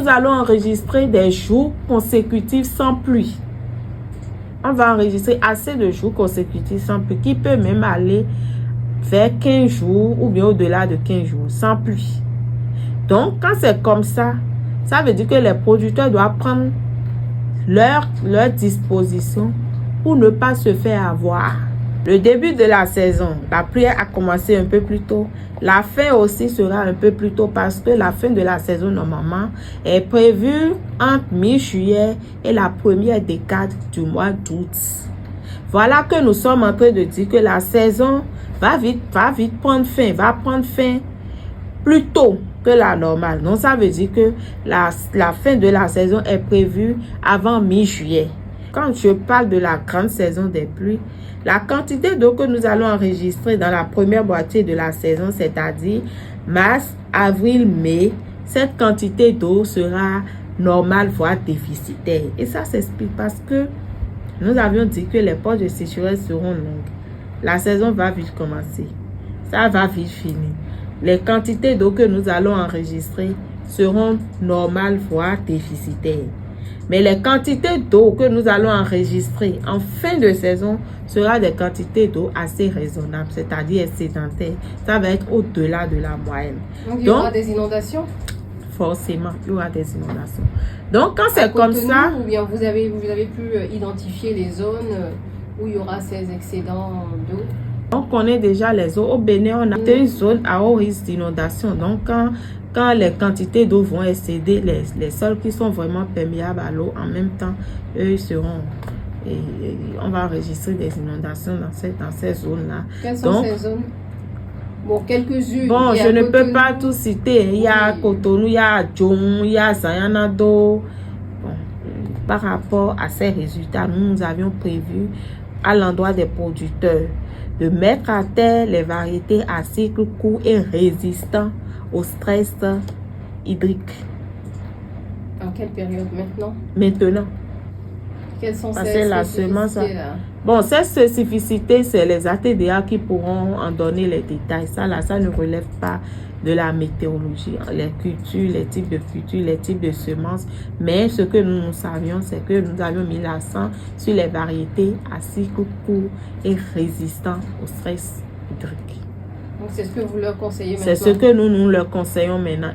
nous allons enregistrer des jours consécutifs sans pluie. On va enregistrer assez de jours consécutifs sans pluie, qui peut même aller vers 15 jours ou bien au-delà de 15 jours sans pluie. Donc, quand c'est comme ça veut dire que les producteurs doivent prendre leur disposition pour ne pas se faire avoir. Le début de la saison, la pluie a commencé un peu plus tôt. La fin aussi sera un peu plus tôt parce que la fin de la saison, normalement, est prévue entre mi-juillet et la première décade du mois d'août. Voilà que nous sommes en train de dire que la saison va vite prendre fin plus tôt que la normale. Donc, ça veut dire que la fin de la saison est prévue avant mi-juillet. Quand je parle de la grande saison des pluies, la quantité d'eau que nous allons enregistrer dans la première moitié de la saison, c'est-à-dire mars, avril, mai, cette quantité d'eau sera normale, voire déficitaire. Et ça s'explique parce que nous avions dit que les périodes de sécheresse seront longues. La saison va vite commencer. Ça va vite finir. Les quantités d'eau que nous allons enregistrer seront normales, voire déficitaires. Mais les quantités d'eau que nous allons enregistrer en fin de saison sera des quantités d'eau assez raisonnables, c'est-à-dire excédentaires. Ça va être au-delà de la moyenne. Donc, il y aura des inondations? Forcément, il y aura des inondations. Donc, quand c'est comme ça... Ou bien vous avez pu identifier les zones où il y aura ces excédents d'eau? On connaît déjà les eaux. Au Bénin, on a une zone à haut risque d'inondation. Donc, quand les quantités d'eau vont excéder les sols qui sont vraiment perméables à l'eau, en même temps, eux seront... Et on va enregistrer des inondations dans ces zones-là. Quelles sont ces zones? Bon, quelques-unes. Bon, je ne peux pas tout citer. Il y a Cotonou, il y a Djong, il y a Zayanado. Bon, par rapport à ces résultats, nous avions prévu à l'endroit des producteurs de mettre à terre les variétés à cycle court et résistants au stress hydrique. En quelle période maintenant? Maintenant. Quelles sont Parce ces que la semence, spécificités-là? bon, ces spécificités, c'est les ATDA qui pourront en donner les détails. Ça ne relève pas de la météorologie. Les cultures, les types de cultures, les types de semences. Mais ce que nous savions, c'est que nous avions mis l'accent sur les variétés à cycle court et résistants au stress hydrique. Donc, c'est ce que vous leur conseillez maintenant? C'est ce que nous leur conseillons maintenant.